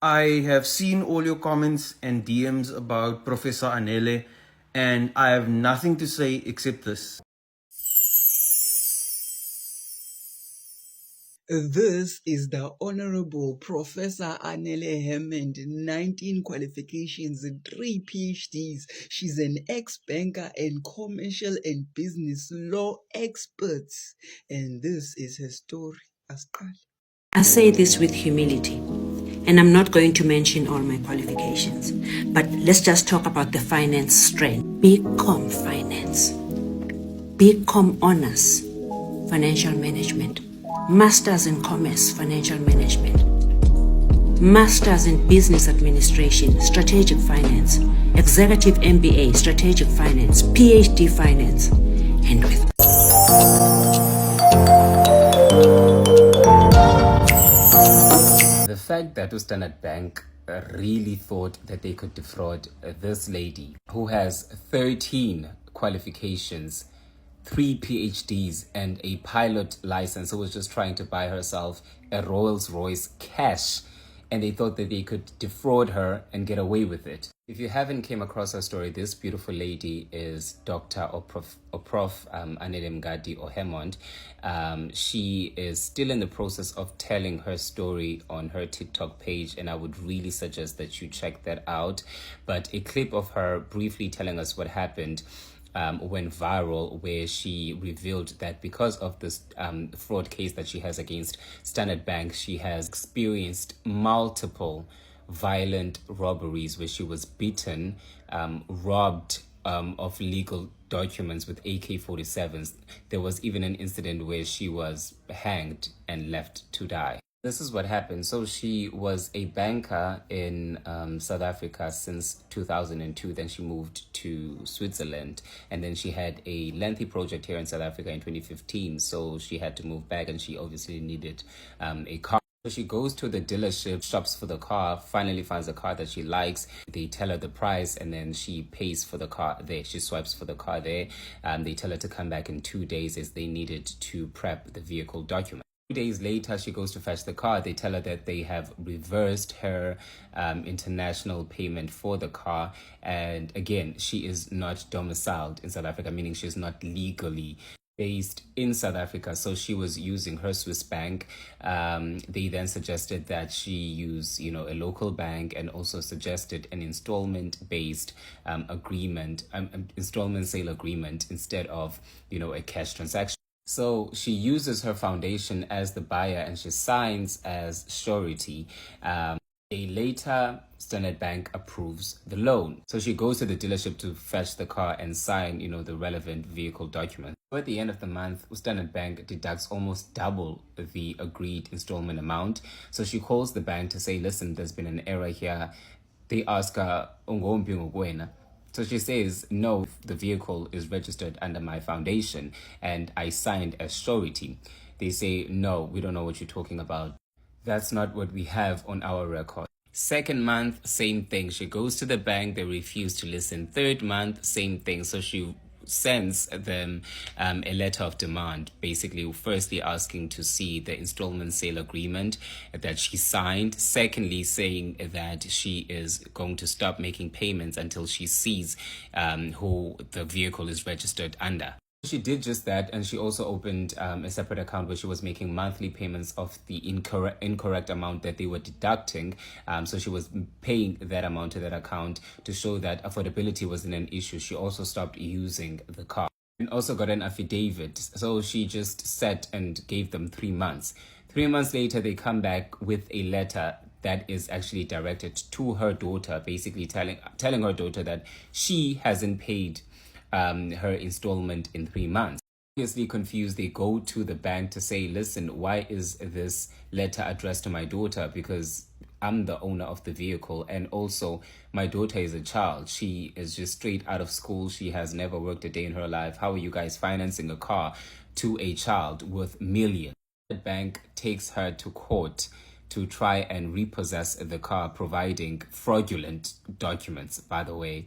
I have seen all your comments and DMs about Professor Anele, and I have nothing to say except this. This is the Honorable Professor Anele Hammond, 19 qualifications, 3 PhDs. She's an ex-banker and commercial and business law expert. And this is her story. I say this with humility, and I'm not going to mention all my qualifications, but let's just talk about the finance strength. BCom Finance, BCom Honors, Financial Management, Masters in Commerce, Financial Management, Masters in Business Administration, Strategic Finance, Executive MBA, Strategic Finance, PhD Finance, and with The fact that Standard Bank really thought that they could defraud this lady who has 13 qualifications, 3 PhDs, and a pilot license, who was just trying to buy herself a Rolls-Royce cash, and they thought that they could defraud her and get away with it. If you haven't came across her story, this beautiful lady is Dr. or Prof Anele Hammond. She is still in the process of telling her story on her TikTok page, and I would really suggest that you check that out. But a clip of her briefly telling us what happened went viral, where she revealed that because of this fraud case that she has against Standard Bank, she has experienced multiple violent robberies where she was beaten, robbed of legal documents with AK-47s. There was even an incident where she was hanged and left to die. This is what happened. So she was a banker in South Africa since 2002. Then she moved to Switzerland, and then she had a lengthy project here in South Africa in 2015. So she had to move back, and she obviously needed a car. So she goes to the dealership, shops for the car, finally finds a car that she likes. They tell her the price, and then she pays for the car there. She swipes for the car there. They tell her to come back in 2 days as they needed to prep the vehicle document. 2 days later, she goes to fetch the car. They tell her that they have reversed her international payment for the car. And again, she is not domiciled in South Africa, meaning she's not legally based in South Africa. So she was using her Swiss bank. They then suggested that she use, a local bank, and also suggested an installment-based agreement, installment sale agreement, instead of, a cash transaction. So she uses her foundation as the buyer, and she signs as surety. Later, Standard Bank approves the loan. So she goes to the dealership to fetch the car and sign, the relevant vehicle document. So at the end of the month, Standard Bank deducts almost double the agreed installment amount. So she calls the bank to say, listen, there's been an error here. They ask her, so she says, no, the vehicle is registered under my foundation and I signed as surety. They say, no, we don't know what you're talking about. That's not what we have on our record. Second month, same thing. She goes to the bank, they refuse to listen. Third month, same thing. So she sends them a letter of demand, basically firstly asking to see the installment sale agreement that she signed, secondly saying that she is going to stop making payments until she sees who the vehicle is registered under. She did just that, and she also opened a separate account where she was making monthly payments of the incorrect amount that they were deducting. So she was paying that amount to that account to show that affordability wasn't an issue. She also stopped using the car and also got an affidavit. So she just sat and gave them 3 months. 3 months later, they come back with a letter that is actually directed to her daughter, basically telling her daughter that she hasn't paid her installment in 3 months. Obviously confused, they go to the bank to say, listen, why is this letter addressed to my daughter? Because I'm the owner of the vehicle, and also my daughter is a child. She is just straight out of school. She has never worked a day in her life. How are you guys financing a car to a child worth millions? The bank takes her to court to try and repossess the car, providing fraudulent documents, by the way.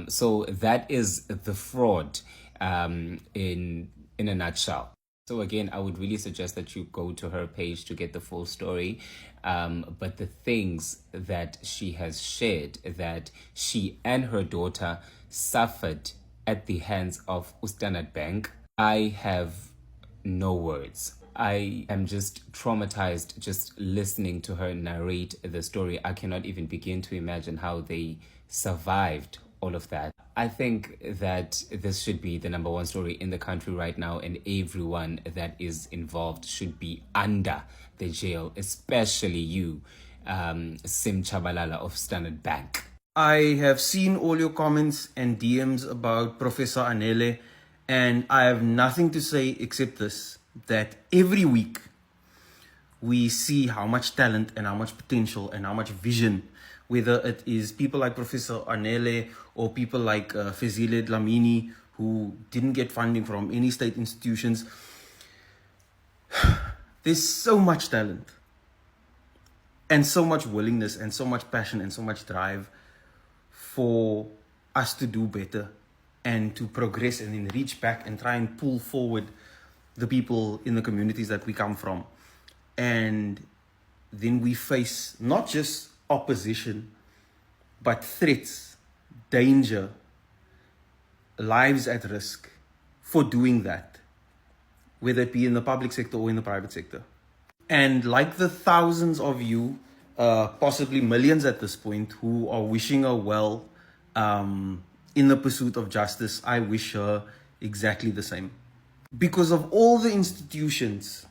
So that is the fraud in a nutshell. So again, I would really suggest that you go to her page to get the full story. But the things that she has shared, that she and her daughter suffered at the hands of Standard Bank, I have no words. I am just traumatized just listening to her narrate the story. I cannot even begin to imagine how they survived all of that. I think that this should be the number one story in the country right now, and everyone that is involved should be under the jail, especially you, Sim Chabalala of Standard Bank. I have seen all your comments and DMs about Professor Anele, and I have nothing to say except this, that every week we see how much talent and how much potential and how much vision, whether it is people like Professor Anele or people like Fezile Dlamini, who didn't get funding from any state institutions. There's so much talent and so much willingness and so much passion and so much drive for us to do better and to progress and then reach back and try and pull forward the people in the communities that we come from. And then we face not just opposition, but threats, danger, lives at risk for doing that, whether it be in the public sector or in the private sector. And like the thousands of you, possibly millions at this point, who are wishing her well in the pursuit of justice, I wish her exactly the same. Because of all the institutions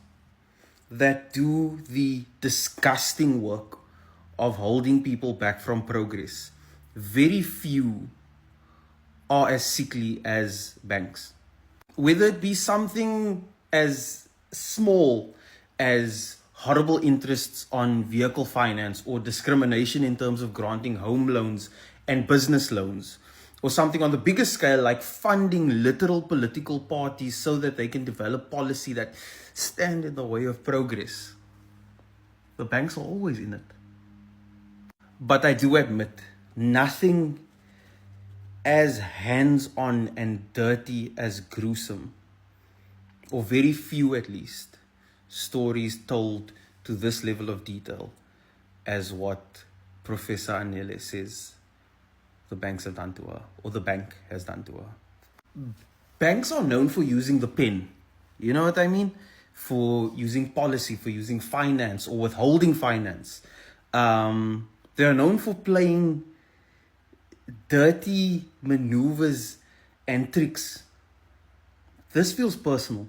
that do the disgusting work of holding people back from progress, very few are as sickly as banks. Whether it be something as small as horrible interests on vehicle finance or discrimination in terms of granting home loans and business loans, or something on the bigger scale like funding literal political parties so that they can develop policy that stand in the way of progress. The banks are always in it. But I do admit, nothing as hands-on and dirty as gruesome, or very few at least, stories told to this level of detail as what Professor Anele says the banks have done to her, or the bank has done to her. Banks are known for using the pen. You know what I mean? For using policy, for using finance or withholding finance. They are known for playing dirty maneuvers and tricks. This feels personal.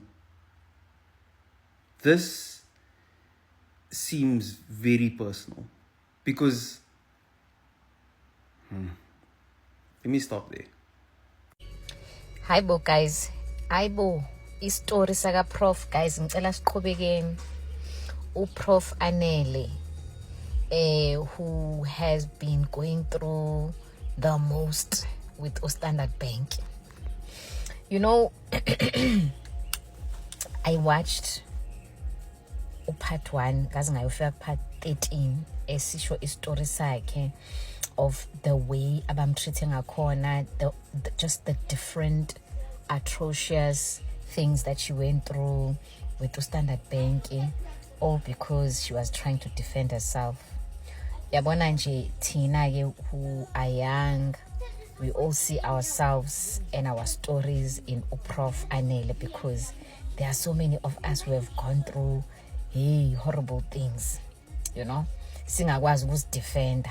This seems very personal because let me stop there. Hi bo guys. Ayibo istory saka Prof guys ngicela siqhubekeni. Prof Anele who has been going through the most with Standard Bank. You know, I watched part 1 kaze ngayofika part 13 esisho istory sakhe of the way abamtreating ngakhona, just the different atrocious things that she went through with Standard Bank, all because she was trying to defend herself. Yabona nje thina ke who are young, we all see ourselves and our stories in Prof Anele, because there are so many of us who have gone through horrible things, you know, singakwazi ukuzidefenda.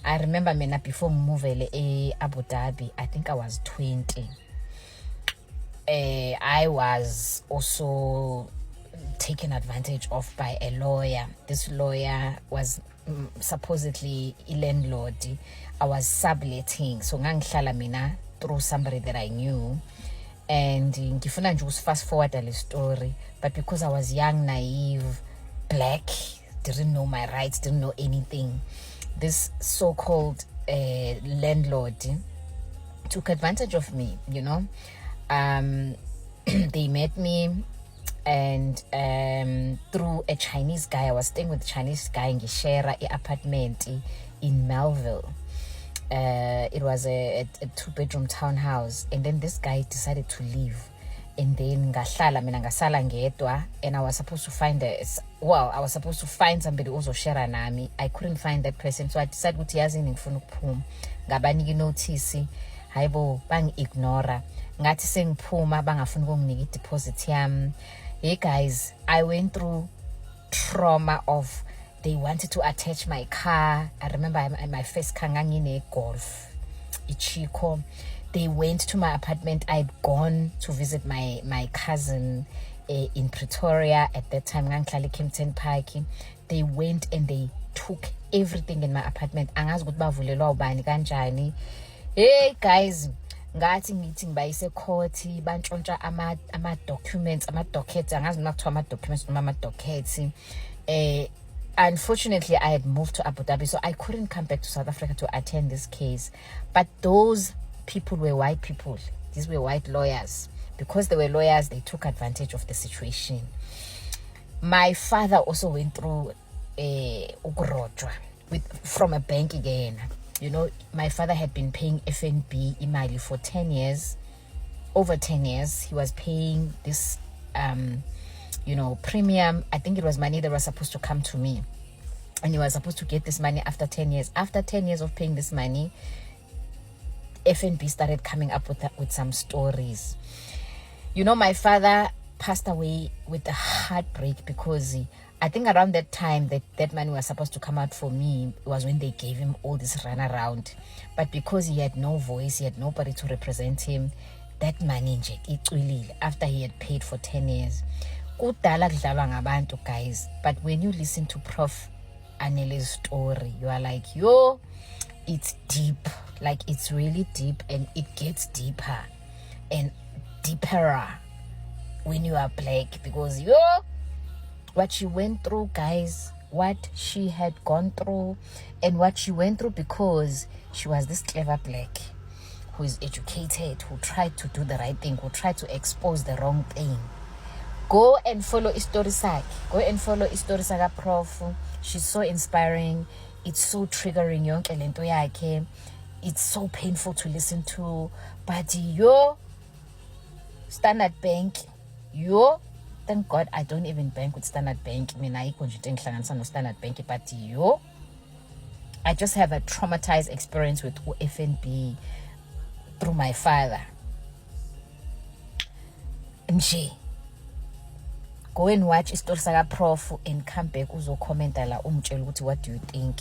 I remember mina before movele Abu Dhabi, I think I was 20. I was also taken advantage of by a lawyer. This lawyer was supposedly a landlord. I was subletting, so ngangihlala mina through somebody that I knew. And ngifuna nje fast forward the story, but because I was young, naive, black, didn't know my rights, didn't know anything, this so-called landlord took advantage of me, you know. They met me, and through a Chinese guy, I was staying with a Chinese guy in Gishera apartment in Melville. It was a 2-bedroom townhouse, and then this guy decided to leave, and then ngahlala mina ngasala ngedwa, and I was supposed to find somebody ozoshare nami. I couldn't find that person, so I decided ukuthi yazini ngifuna ukuphuma, ngabanika inotice, hayibo bangi-ignora, ngathi sengiphuma bangafuni ukunginika i-deposit yami. Hey guys, I went through trauma of they wanted to attach my car. I remember my first car ngangine Golf iChico. They went to my apartment. I'd gone to visit my cousin in Pretoria at that time, ngangihlala eKempton Park. They went and they took everything in my apartment. Angazi ukuthi bavulelwa ubani kanjani. Hey guys, ngathi ngithi ngibayise court bantshontsha ama documents, ama dockets, angazi noma kuthiwa ama documents noma ama dockets. Unfortunately, I had moved to Abu Dhabi, so I couldn't come back to South Africa to attend this case. But those people were white people. These were white lawyers. Because they were lawyers, they took advantage of the situation. My father also went through ukurojwa from a bank again. You know, my father had been paying FNB imali for 10 years. Over 10 years, he was paying this premium. I think it was money that was supposed to come to me, and he was supposed to get this money after 10 years. After 10 years of paying this money, FNB started coming up with some stories. You know, my father passed away with a heartbreak because I think around that time that money was supposed to come out for me was when they gave him all this runaround. But because he had no voice, he had nobody to represent him, that money nje icwilile after he had paid for 10 years. Kudala kudlalwa ngabantu, guys. But when you listen to Prof Anele's story, you are like, yo, it's deep. Like, it's really deep, and it gets deeper and deeper when you are black, because what she went through, guys, what she had gone through, and what she went through because she was this clever black who is educated, who tried to do the right thing, who tried to expose the wrong thing. Go and follow istory sakhe. Go and follow istory saka Prof. She's so inspiring. It's so triggering yonke lento yakhe. It's so painful to listen to. But Standard Bank, thank God I don't even bank with Standard Bank. Mina ayikho nje into engihlanganisa no Standard Bank, but I just have a traumatized experience with FNB through my father. Nje. Go and watch istory saka Prof and come back uzokhomenta la umtshela ukuthi what do you think.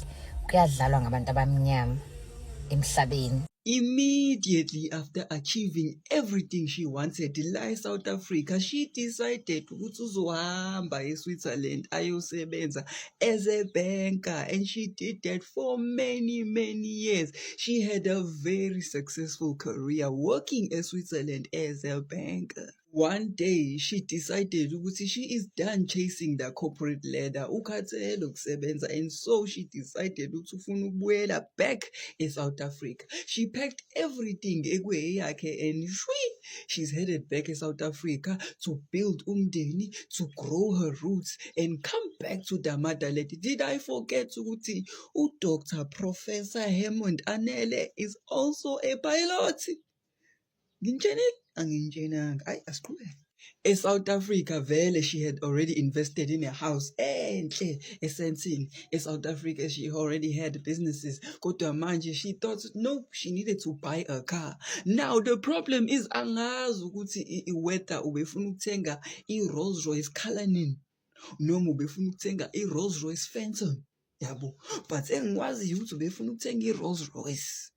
Kuyadlalwa ngabantu abamnyama emhlabeni. Immediately after achieving everything she wanted, la South Africa, she decided ukuthi uzohamba eSwitzerland ayosebenza as a banker, and she did that for many years. She had a very successful career working in Switzerland as a banker. One day, she decided ukuthi she is done chasing the corporate ladder, ukhathele ukusebenza, and so she decided ukuthi ufuna ukubuyela back in South Africa. She packed everything ekuyeyakhe and she's headed back in South Africa to build umndeni, to grow her roots, and come back to the motherland. Did I forget ukuthi Dr. Professor Hammond Anele is also a pilot? In South Africa, vele, she had already invested in a house. In South Africa, she already had businesses. Kodwa manje, she thought, nope, she needed to buy a car. Now, the problem is, angazi ukuthi whether ubefuna ukuthenga i-Rolls Royce Cullinan noma ubefuna ukuthenga i-Rolls Royce Phantom. Yabo. But engikwazi ukuthi ubefuna ukuthenga i-Rolls Royce.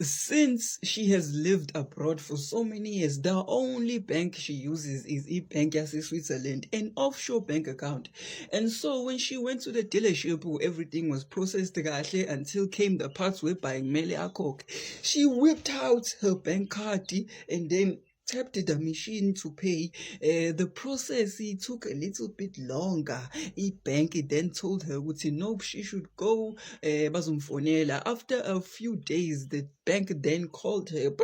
Since she has lived abroad for so many years, the only bank she uses is iBank yase Switzerland, an offshore bank account. And so when she went to the dealership, everything was processed kahle until came the parts where buying mele akhokhe. She whipped out her bank card and then tapped the machine to pay. The process took a little bit longer. Bank then told her, nope, she should go bazumfonela. After a few days, the bank then called her.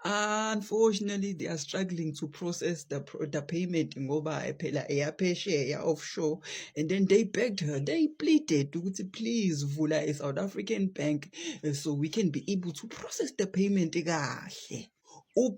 Unfortunately, they are struggling to process the payment ngoba phela eyaphesheya offshore. And then they begged her, they pleaded, please vula a South African bank so we can be able to process the payment kahle.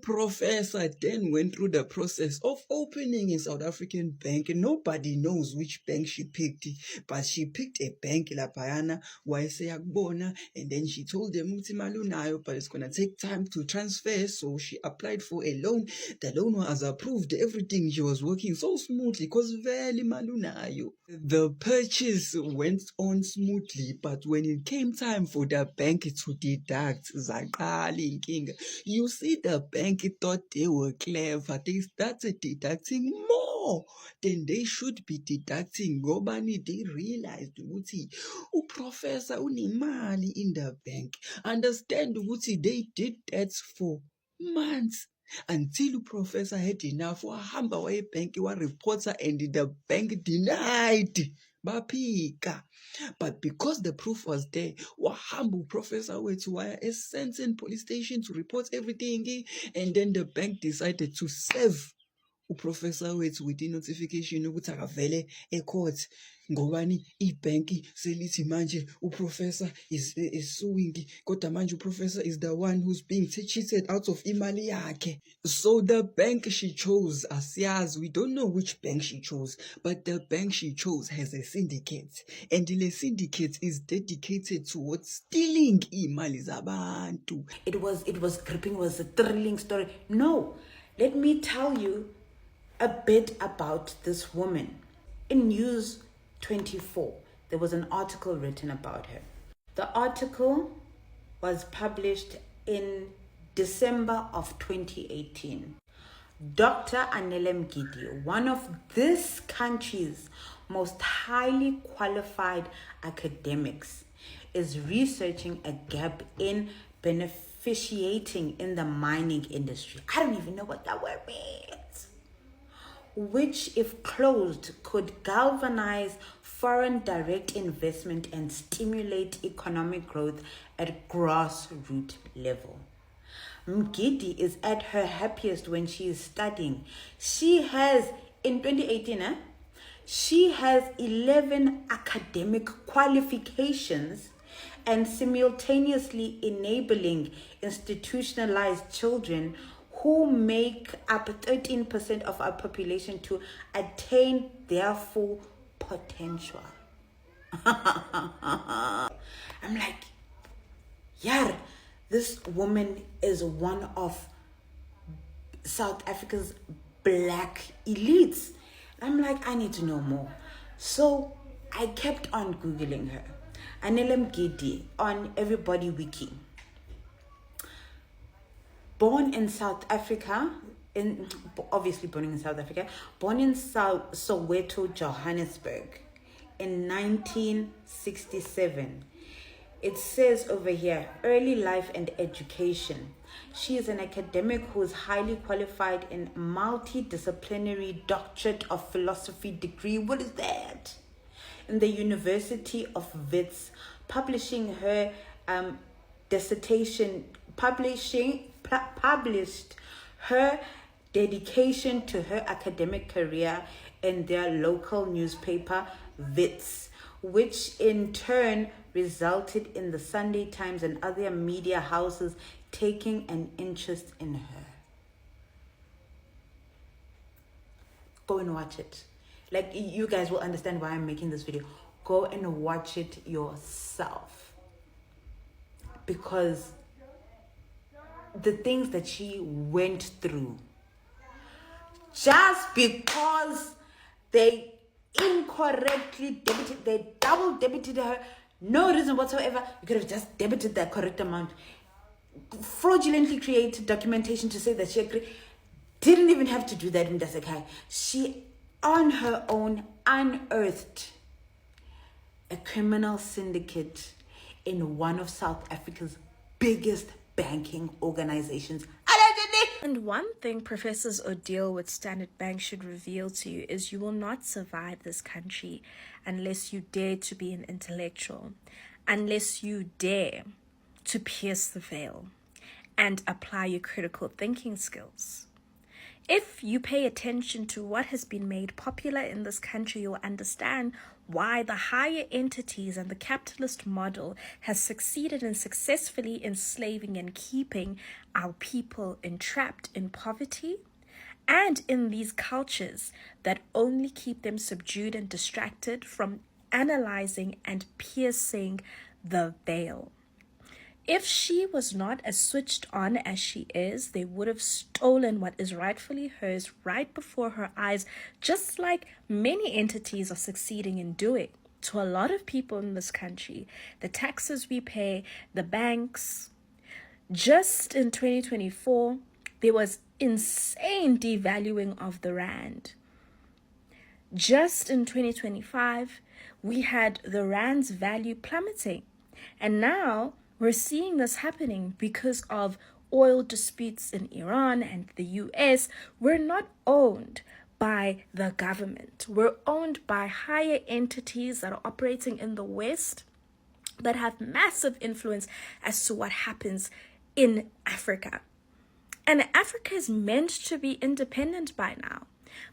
Professor then went through the process of opening a South African bank. Nobody knows which bank she picked, but she picked a bank lapayana wayeseyakubona, and then she told them ukuthi imali unayo, but it's gonna take time to transfer. So she applied for a loan. The loan was approved. Everything, she was working so smoothly because very imali unayo. The purchase went on smoothly, but when it came time for the bank to deduct, zaqala inkinga. You see, the bank thought they were clever. They started deducting more than they should be deducting. Ngobani, they realized ukuthi uprofessor unemali in the bank. Understand ukuthi they did that for months until uprofessor had enough. Wahamba waye bank wa reporter and the bank denied. Bapika. But because the proof was there, wahamba professor went to wire a Sensen police station to report everything, and then the bank decided to serve uprofessor wethu with notification ukuthi akavele ecourt ngobani ibhanki selithi manje uprofessor is suing, kodwa manje uprofessor is the one who's being cheated out of imali yakhe. So the bank she chose, asiyazi, we don't know which bank she chose, but the bank she chose has a syndicate, and the syndicate is dedicated towards stealing imali zabantu. It was gripping, it was a thrilling story. No, let me tell you a bit about this woman. In News 24, there was an article written about her. The article was published in December of 2018. Dr. Anele Hammond, one of this country's most highly qualified academics, is researching a gap in beneficiating in the mining industry. I don't even know what that word means. Which, if closed, could galvanize foreign direct investment and stimulate economic growth at grassroots level. Mgidi is at her happiest when she is studying. She has, in 2018, she has 11 academic qualifications and simultaneously enabling institutionalized children who make up 13% of our population to attain their full potential. I'm like, yeah, this woman is one of South Africa's black elites. I'm like, I need to know more. So I kept on Googling her. Anele Hammond on Everybody Wiki. Born in South Africa, obviously born in South Africa, born in Soweto, Johannesburg in 1967. It says over here, early life and education. She is an academic who is highly qualified in multidisciplinary doctorate of philosophy degree. What is that? In the University of Wits, publishing her dissertation, published her dedication to her academic career in their local newspaper, Wits, which in turn resulted in the Sunday Times and other media houses taking an interest in her. Go and watch it. Like, you guys will understand why I'm making this video. Go and watch it yourself. Because the things that she went through, just because they incorrectly debited, they double debited her, no reason whatsoever, you could have just debited that correct amount, fraudulently created documentation to say that she agreed, didn't even have to do that in Dasakai. She on her own unearthed a criminal syndicate in one of South Africa's biggest banking organizations. And one thing Professors Odile with Standard Bank should reveal to you is you will not survive this country unless you dare to be an intellectual, unless you dare to pierce the veil and apply your critical thinking skills. If you pay attention to what has been made popular in this country, you'll understand why the higher entities and the capitalist model has succeeded in successfully enslaving and keeping our people entrapped in poverty and in these cultures that only keep them subdued and distracted from analyzing and piercing the veil. If she was not as switched on as she is, they would have stolen what is rightfully hers right before her eyes, just like many entities are succeeding in doing to a lot of people in this country. The taxes we pay, the banks. Just in 2024, there was insane devaluing of the rand. Just in 2025, we had the rand's value plummeting. And now we're seeing this happening because of oil disputes in Iran and the US. We're not owned by the government. We're owned by higher entities that are operating in the West that have massive influence as to what happens in Africa. And Africa is meant to be independent by now.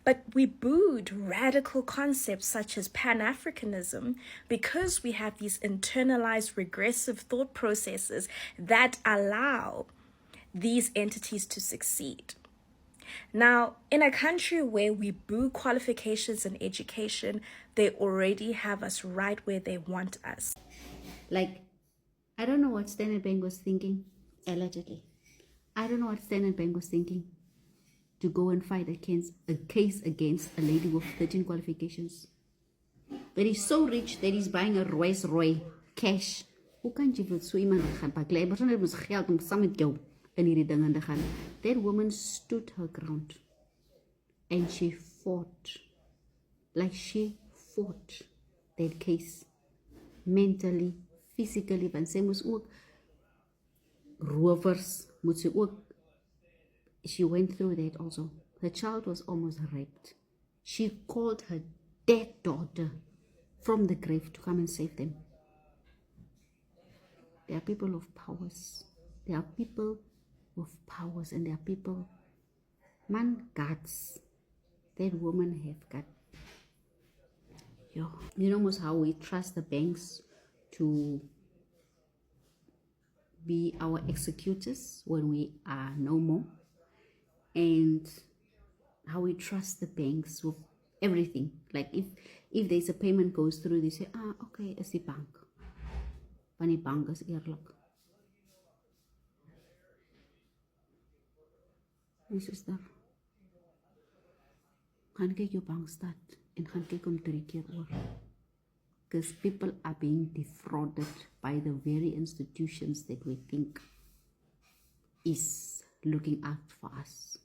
But we booed radical concepts such as Pan-Africanism because we have these internalized regressive thought processes that allow these entities to succeed. Now, in a country where we boo qualifications in education, they already have us right where they want us. Like, I don't know what Standard Bank was thinking, allegedly. I don't know what Standard Bank was thinking to go and fight a case against a lady with 13 qualifications. That is so rich that he's buying a Rolls Royce cash. Hoe kan jy vir so iemand gaan baklei? Maar sonder mos geld om saam met jou in hierdie ding aan te gaan. That woman stood her ground. And she fought. Like she fought that case. Mentally, physically. Want sy moes ook rovers, moet sy ook. She went through that also. Her child was almost raped. She called her dead daughter from the grave to come and save them. There are people of powers. There are people with powers, and there are people, man, guts. That woman have got. Yo. You know most how we trust the banks to be our executors when we are no more. And how we trust the banks with everything. Like if there's a payment goes through, they say, okay, it's the bank. Want die bank is eerlik. My sister, gaan kyk jou bankstaat en gaan kyk om 3 keer oor. Because people are being defrauded by the very institutions that we think is looking out for us.